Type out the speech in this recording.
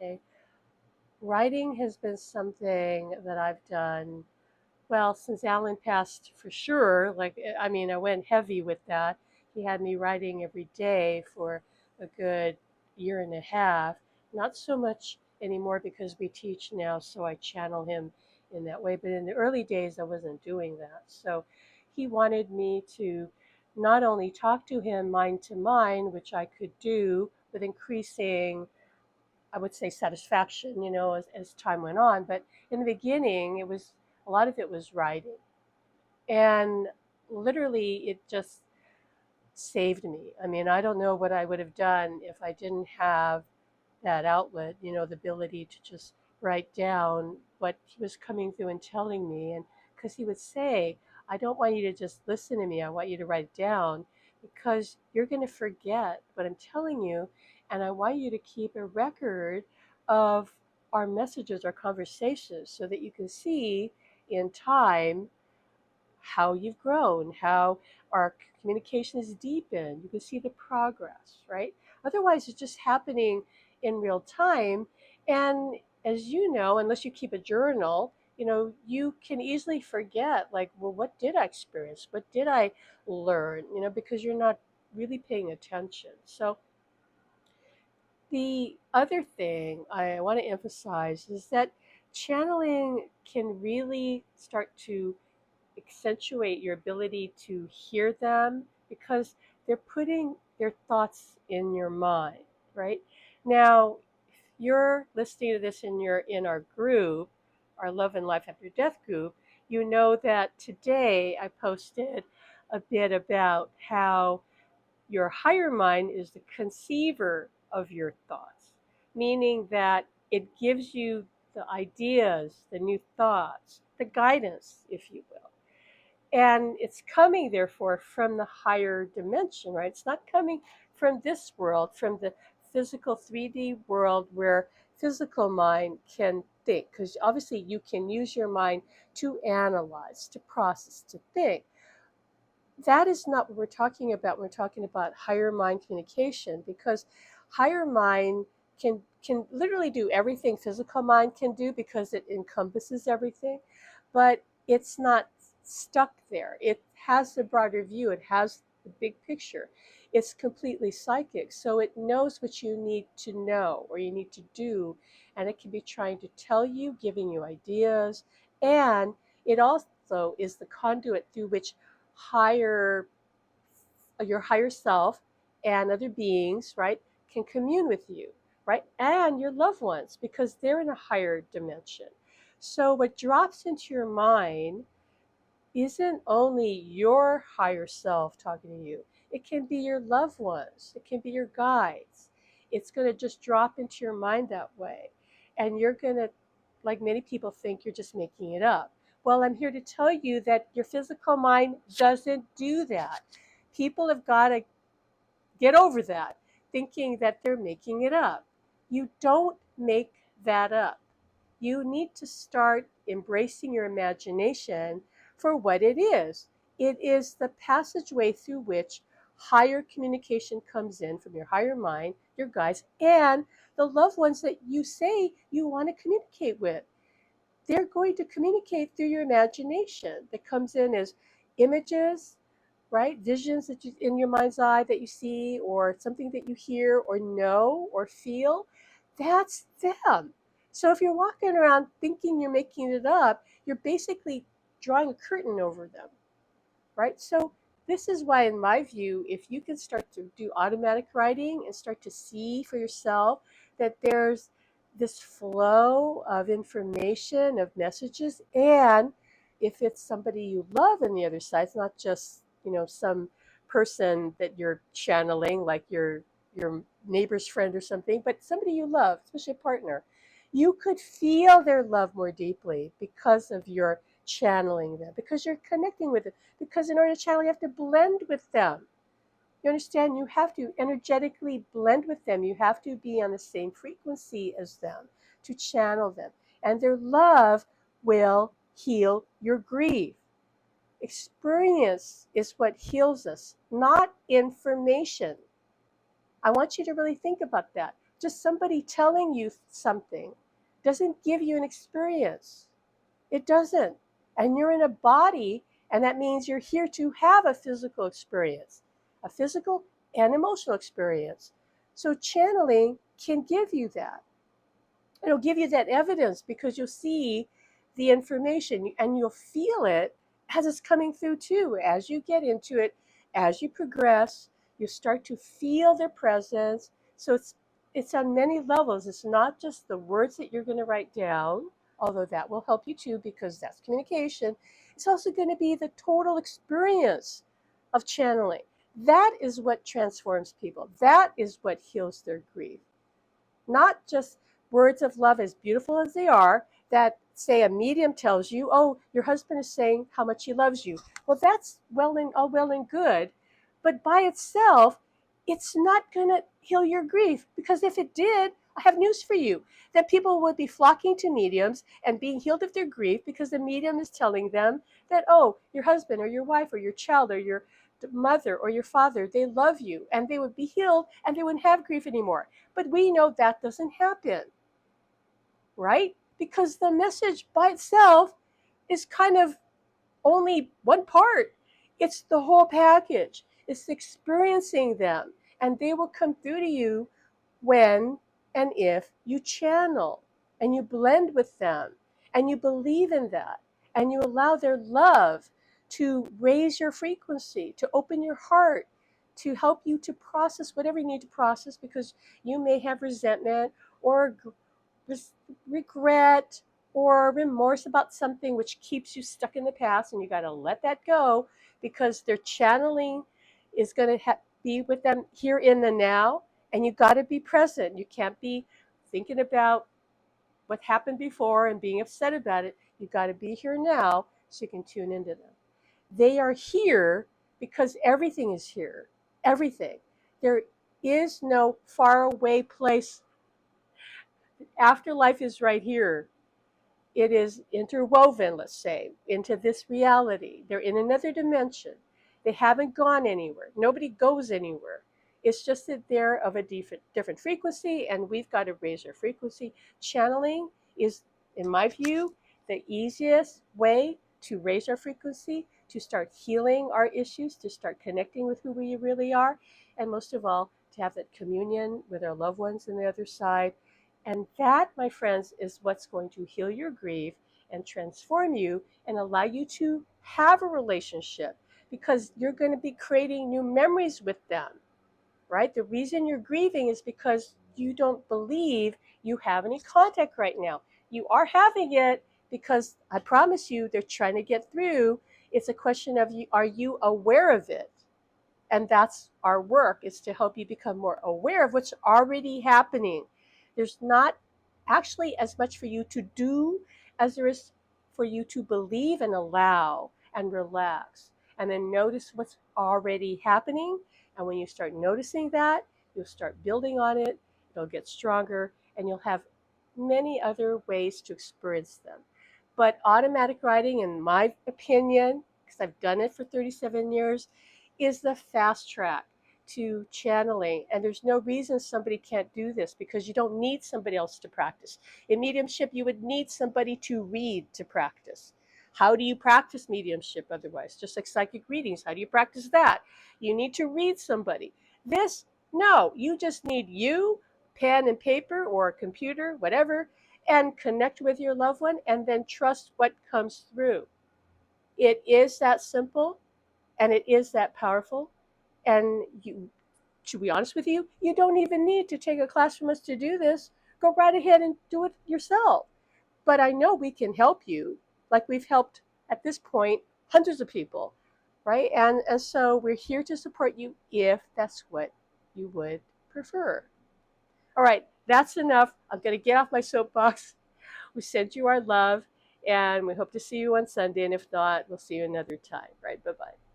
okay? Writing has been something that I've done, well, since Alan passed for sure. Like, I mean, I went heavy with that. He had me writing every day for a good year and a half. Not so much anymore because we teach now, so I channel him in that way. But in the early days, I wasn't doing that. So he wanted me to not only talk to him mind to mind, which I could do with increasing, I would say, satisfaction, as time went on. But in the beginning, it was a lot of it was writing, and literally, it just saved me. I mean, I don't know what I would have done if I didn't have that outlet, the ability to just write down what he was coming through and telling me. And because he would say, I don't want you to just listen to me, I want you to write it down because you're going to forget what I'm telling you. And I want you to keep a record of our messages, our conversations, so that you can see in time how you've grown, how our communication is deepened. You can see the progress, right? Otherwise, it's just happening in real time. And as you know, unless you keep a journal, you can easily forget, like, well, what did I experience? What did I learn? Because you're not really paying attention. So, the other thing I want to emphasize is that channeling can really start to accentuate your ability to hear them because they're putting their thoughts in your mind, right? Now, if you're listening to this in our group, our Love and Life After Death group, you know that today I posted a bit about how your higher mind is the conceiver of your thoughts, meaning that it gives you the ideas, the new thoughts, the guidance, if you will. And it's coming, therefore, from the higher dimension, right? It's not coming from this world, from the physical 3D world where physical mind can think. Because obviously, you can use your mind to analyze, to process, to think. That is not what we're talking about when we're talking about higher mind communication, because higher mind can literally do everything physical mind can do because it encompasses everything, but it's not stuck there. It has the broader view, it has the big picture. It's completely psychic, so it knows what you need to know or you need to do, and it can be trying to tell you, giving you ideas, and it also is the conduit through which higher your higher self and other beings, right, can commune with you, right, and your loved ones because they're in a higher dimension. So what drops into your mind isn't only your higher self talking to you, it can be your loved ones, it can be your guides. It's going to just drop into your mind that way, and you're going to, like many people, think you're just making it up. Well, I'm here to tell you that your physical mind doesn't do that. People have got to get over that, thinking that they're making it up. You don't make that up. You need to start embracing your imagination for what it is. It is the passageway through which higher communication comes in from your higher mind, your guides, and the loved ones that you say you want to communicate with. They're going to communicate through your imagination that comes in as images, right? Visions that you in your mind's eye that you see, or something that you hear or know or feel. That's them. So if you're walking around thinking you're making it up, you're basically drawing a curtain over them, right? So this is why, in my view, if you can start to do automatic writing and start to see for yourself that there's this flow of information, of messages, and if it's somebody you love on the other side, it's not just, some person that you're channeling, like your neighbor's friend or something, but somebody you love, especially a partner, you could feel their love more deeply because of your channeling them, because you're connecting with them, because in order to channel, you have to blend with them. You understand? You have to energetically blend with them. You have to be on the same frequency as them to channel them. And their love will heal your grief. Experience is what heals us, not information. I want you to really think about that. just somebody telling you something doesn't give you an experience. It doesn't. And you're in a body, and that means you're here to have a physical experience, a physical and emotional experience. So channeling can give you that. It'll give you that evidence because you'll see the information and you'll feel it as it's coming through too. As you get into it, as you progress, you start to feel their presence. So it's on many levels. It's not just the words that you're going to write down, although that will help you too because that's communication. It's also going to be the total experience of channeling. That is what transforms people. That is what heals their grief. Not just words of love, as beautiful as they are, that say a medium tells you, oh, your husband is saying how much he loves you. Well, that's all well and good, but by itself, it's not going to heal your grief, because if it did, I have news for you, that people would be flocking to mediums and being healed of their grief because the medium is telling them that, oh, your husband or your wife or your child or your mother or your father, they love you, and they would be healed and they wouldn't have grief anymore. But we know that doesn't happen, right? Because the message by itself is kind of only one part. It's the whole package. It's experiencing them, and they will come through to you when and if you channel and you blend with them and you believe in that and you allow their love to raise your frequency, to open your heart, to help you to process whatever you need to process, because you may have resentment or regret or remorse about something which keeps you stuck in the past, and you got to let that go, because their channeling is going to be with them here in the now, and you got to be present. You can't be thinking about what happened before and being upset about it. You got to be here now so you can tune into them. They are here because everything is here. Everything. There is no faraway place. Afterlife is right here. It is interwoven, let's say, into this reality. They're in another dimension. They haven't gone anywhere. Nobody goes anywhere. It's just that they're of a different frequency, and we've got to raise our frequency. Channeling is, in my view, the easiest way to raise our frequency, to start healing our issues, to start connecting with who we really are, and most of all, to have that communion with our loved ones on the other side. And that, my friends, is what's going to heal your grief and transform you and allow you to have a relationship, because you're going to be creating new memories with them, right? The reason you're grieving is because you don't believe you have any contact right now. You are having it because I promise you they're trying to get through. It's a question of, are you aware of it? And that's our work, is to help you become more aware of what's already happening. There's not actually as much for you to do as there is for you to believe and allow and relax, and then notice what's already happening. And when you start noticing that, you'll start building on it. It'll get stronger, and you'll have many other ways to experience them. But automatic writing, in my opinion, because I've done it for 37 years, is the fast track to channeling. And there's no reason somebody can't do this, because you don't need somebody else to practice. In mediumship, you would need somebody to read to practice. How do you practice mediumship otherwise? Just like psychic readings, how do you practice that? You need to read somebody. This, no, you just need you, pen and paper or a computer, whatever, and connect with your loved one, and then trust what comes through. It is that simple, and it is that powerful. And to be honest with you, you don't even need to take a class from us to do this. Go right ahead and do it yourself. But I know we can help you, like we've helped at this point hundreds of people, right? And so we're here to support you if that's what you would prefer. All right, that's enough. I'm going to get off my soapbox. We send you our love, and we hope to see you on Sunday. And if not, we'll see you another time. Right? Bye bye.